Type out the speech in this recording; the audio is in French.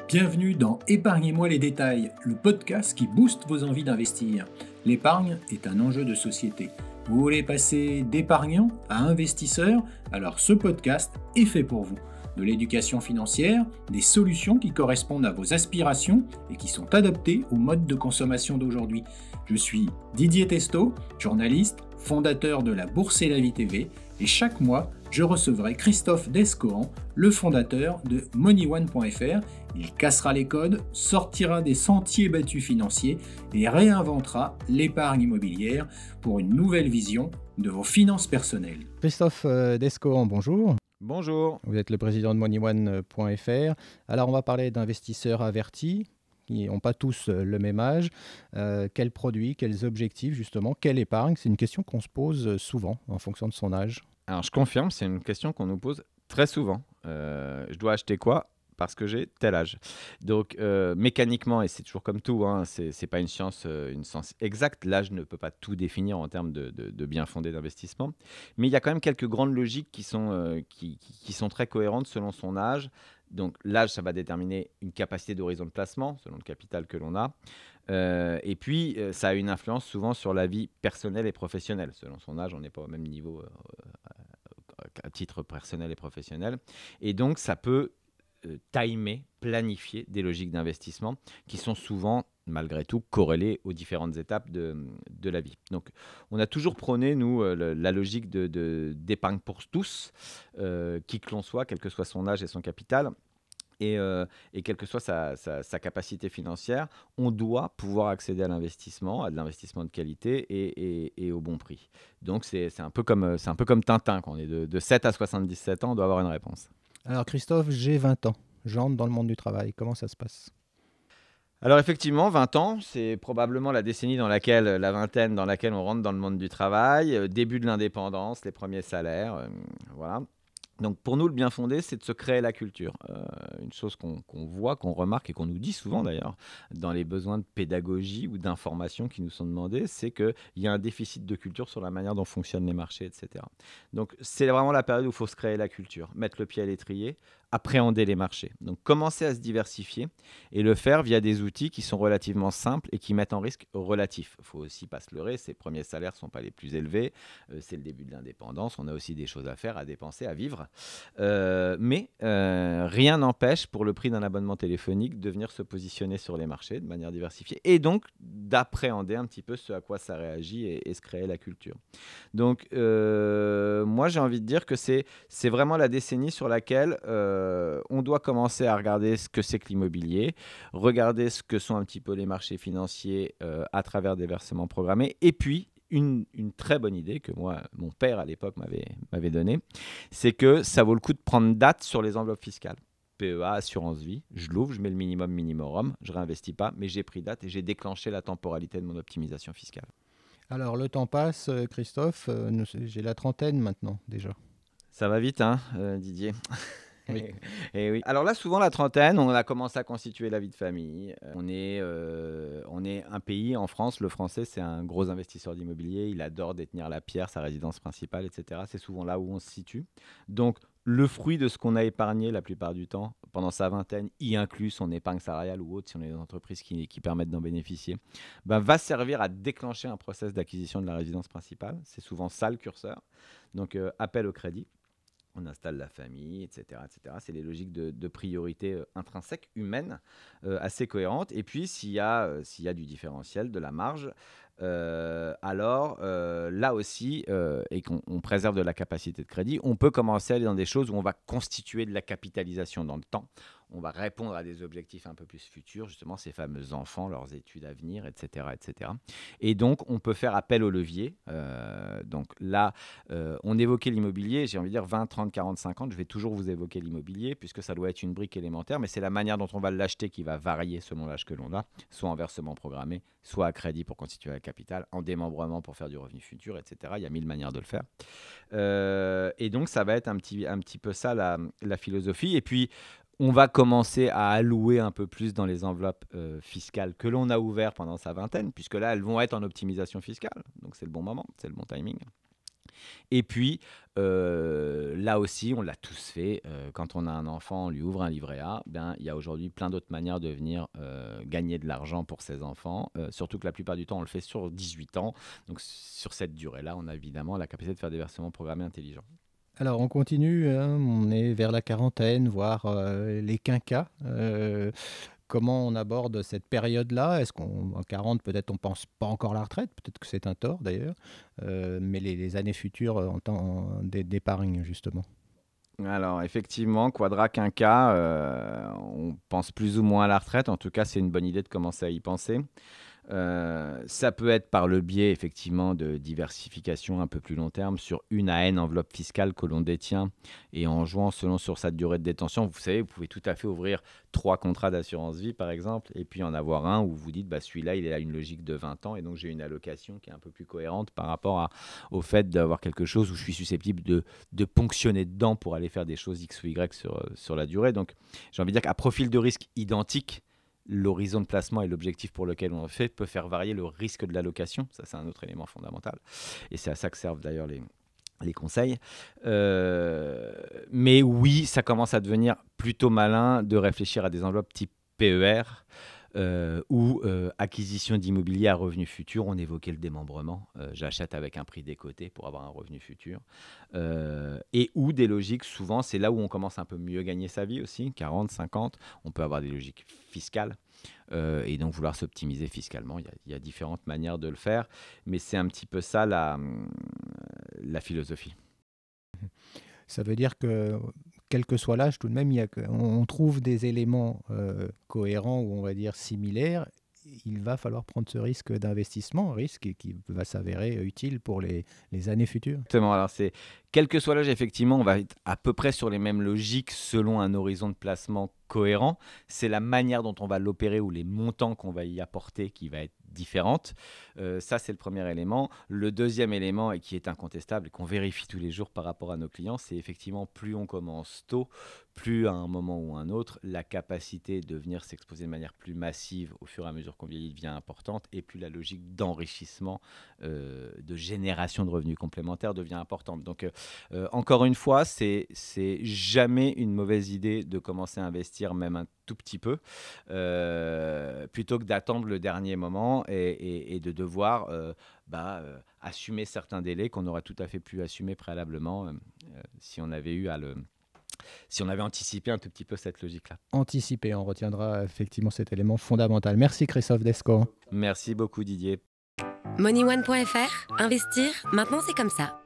Bienvenue dans Épargnez-moi les détails, le podcast qui booste vos envies d'investir. L'épargne est un enjeu de société. Vous voulez passer d'épargnant à investisseur? Alors ce podcast est fait pour vous. De l'éducation financière, des solutions qui correspondent à vos aspirations et qui sont adaptées au mode de consommation d'aujourd'hui. Je suis Didier Testo, journaliste, fondateur de la Bourse et la Vie TV, et chaque mois, je recevrai Christophe Descoran, le fondateur de MoneyOne.fr. Il cassera les codes, sortira des sentiers battus financiers et réinventera l'épargne immobilière pour une nouvelle vision de vos finances personnelles. Christophe Descoran, bonjour. Bonjour. Vous êtes le président de MoneyOne.fr. Alors, on va parler d'investisseurs avertis qui n'ont pas tous le même âge. Quels produits, quels objectifs, justement, quelle épargne? C'est une question qu'on se pose souvent en fonction de son âge. Alors, je confirme, c'est une question qu'on nous pose très souvent. Je dois acheter quoi parce que j'ai tel âge. Donc, mécaniquement, et c'est toujours comme tout, hein, c'est pas une science exacte. L'âge ne peut pas tout définir en termes de bien fondé d'investissement. Mais il y a quand même quelques grandes logiques qui sont très cohérentes selon son âge. Donc, l'âge, ça va déterminer une capacité d'horizon de placement, selon le capital que l'on a. Et puis, ça a une influence souvent sur la vie personnelle et professionnelle. Selon son âge, on n'est pas au même niveau à titre personnel et professionnel. Et donc, ça peut timer, planifier des logiques d'investissement qui sont souvent, malgré tout, corrélées aux différentes étapes de la vie. Donc, on a toujours prôné, nous, la logique d'épargne pour tous, qui que l'on soit, quel que soit son âge et son capital. Et quelle que soit sa capacité financière, on doit pouvoir accéder à l'investissement, à de l'investissement de qualité et au bon prix. Donc, c'est un peu comme Tintin, quand on est de 7 à 77 ans, on doit avoir une réponse. Alors, Christophe, j'ai 20 ans. J'entre dans le monde du travail. Comment ça se passe? Alors effectivement, 20 ans, c'est probablement la décennie la vingtaine dans laquelle on rentre dans le monde du travail, début de l'indépendance, les premiers salaires, voilà. Donc pour nous, le bien fondé, c'est de se créer la culture. Une chose qu'on voit, qu'on remarque et qu'on nous dit souvent d'ailleurs, dans les besoins de pédagogie ou d'information qui nous sont demandés, c'est qu'il y a un déficit de culture sur la manière dont fonctionnent les marchés, etc. Donc c'est vraiment la période où il faut se créer la culture, mettre le pied à l'étrier, appréhender les marchés. Donc commencer à se diversifier et le faire via des outils qui sont relativement simples et qui mettent en risque relatif. Il ne faut aussi pas se leurrer, ces premiers salaires ne sont pas les plus élevés, c'est le début de l'indépendance, on a aussi des choses à faire, à dépenser, à vivre. Mais rien n'empêche pour le prix d'un abonnement téléphonique de venir se positionner sur les marchés de manière diversifiée et donc d'appréhender un petit peu ce à quoi ça réagit et se créer la culture. Donc moi j'ai envie de dire que c'est vraiment la décennie sur laquelle on doit commencer à regarder ce que c'est que l'immobilier, regarder ce que sont un petit peu les marchés financiers à travers des versements programmés et puis une très bonne idée que moi, mon père à l'époque m'avait donnée, c'est que ça vaut le coup de prendre date sur les enveloppes fiscales. PEA, assurance vie, je l'ouvre, je mets le minimum, je ne réinvestis pas, mais j'ai pris date et j'ai déclenché la temporalité de mon optimisation fiscale. Alors, le temps passe, Christophe. J'ai la trentaine maintenant, déjà. Ça va vite, hein, Didier? Oui. Et oui. Alors là, souvent, la trentaine, on a commencé à constituer la vie de famille. On est un pays, en France, le français, c'est un gros investisseur d'immobilier. Il adore détenir la pierre, sa résidence principale, etc. C'est souvent là où on se situe. Donc, le fruit de ce qu'on a épargné la plupart du temps, pendant sa vingtaine, y inclut son épargne salariale ou autre, si on est des entreprises qui permettent d'en bénéficier, va servir à déclencher un process d'acquisition de la résidence principale. C'est souvent ça le curseur. Donc, appel au crédit. On installe la famille, etc. etc. C'est les logiques de priorité intrinsèque, humaine, assez cohérentes. Et puis, s'il y a du différentiel, de la marge, alors là aussi, et qu'on préserve de la capacité de crédit, on peut commencer à aller dans des choses où on va constituer de la capitalisation dans le temps. On va répondre à des objectifs un peu plus futurs, justement ces fameux enfants, leurs études à venir, etc. etc. Et donc, on peut faire appel au levier. Donc là, on évoquait l'immobilier, j'ai envie de dire 20, 30, 40, 50, je vais toujours vous évoquer l'immobilier, puisque ça doit être une brique élémentaire, mais c'est la manière dont on va l'acheter qui va varier selon l'âge que l'on a, soit en versement programmé, soit à crédit pour constituer la capitale, en démembrement pour faire du revenu futur, etc. Il y a 1000 manières de le faire. Et donc, ça va être un petit peu ça la philosophie. Et puis, on va commencer à allouer un peu plus dans les enveloppes fiscales que l'on a ouvertes pendant sa vingtaine, puisque là, elles vont être en optimisation fiscale. Donc, c'est le bon moment, c'est le bon timing. Et puis, là aussi, on l'a tous fait. Quand on a un enfant, on lui ouvre un livret A. Il y a aujourd'hui plein d'autres manières de venir gagner de l'argent pour ses enfants. Surtout que la plupart du temps, on le fait sur 18 ans. Donc, sur cette durée-là, on a évidemment la capacité de faire des versements programmés intelligents. Alors on continue, hein, on est vers la quarantaine, voire les quinquas. Comment on aborde cette période-là? Est-ce qu'en 40, peut-être on ne pense pas encore à la retraite? Peut-être que c'est un tort d'ailleurs. Mais les années futures en temps d'épargne, justement. Alors, effectivement, quadra quinquas, on pense plus ou moins à la retraite. En tout cas, c'est une bonne idée de commencer à y penser. Ça peut être par le biais effectivement de diversification un peu plus long terme sur une à N enveloppe fiscale que l'on détient et en jouant sur sa durée de détention. Vous savez, vous pouvez tout à fait ouvrir 3 contrats d'assurance vie par exemple et puis en avoir un où vous dites celui-là il a une logique de 20 ans et donc j'ai une allocation qui est un peu plus cohérente par rapport au fait d'avoir quelque chose où je suis susceptible de ponctionner dedans pour aller faire des choses X ou Y sur la durée. Donc j'ai envie de dire qu'à profil de risque identique, l'horizon de placement et l'objectif pour lequel on le fait peut faire varier le risque de l'allocation. Ça, c'est un autre élément fondamental. Et c'est à ça que servent d'ailleurs les conseils. Mais oui, ça commence à devenir plutôt malin de réfléchir à des enveloppes type PER ou acquisition d'immobilier à revenu futur. On évoquait le démembrement. J'achète avec un prix décoté pour avoir un revenu futur. Et ou des logiques, souvent, c'est là où on commence un peu mieux gagner sa vie aussi, 40, 50. On peut avoir des logiques fiscales et donc vouloir s'optimiser fiscalement. Il y a différentes manières de le faire, mais c'est un petit peu ça la philosophie. Ça veut dire que, quel que soit l'âge, tout de même, on trouve des éléments cohérents ou on va dire similaires. Il va falloir prendre ce risque d'investissement, un risque qui va s'avérer utile pour les années futures. Exactement. Alors, quel que soit l'âge, effectivement, on va être à peu près sur les mêmes logiques selon un horizon de placement cohérent. C'est la manière dont on va l'opérer ou les montants qu'on va y apporter qui va être différente. Ça, c'est le premier élément. Le deuxième élément, et qui est incontestable et qu'on vérifie tous les jours par rapport à nos clients, c'est effectivement plus on commence tôt, plus à un moment ou un autre, la capacité de venir s'exposer de manière plus massive au fur et à mesure qu'on vieillit devient importante et plus la logique d'enrichissement, de génération de revenus complémentaires devient importante. Donc, encore une fois, c'est jamais une mauvaise idée de commencer à investir même un tout petit peu, plutôt que d'attendre le dernier moment et de devoir assumer certains délais qu'on aurait tout à fait pu assumer préalablement si on avait anticipé un tout petit peu cette logique-là. Anticiper, on retiendra effectivement cet élément fondamental. Merci Christophe Descamps. Merci beaucoup Didier. MoneyOne.fr, investir, maintenant c'est comme ça.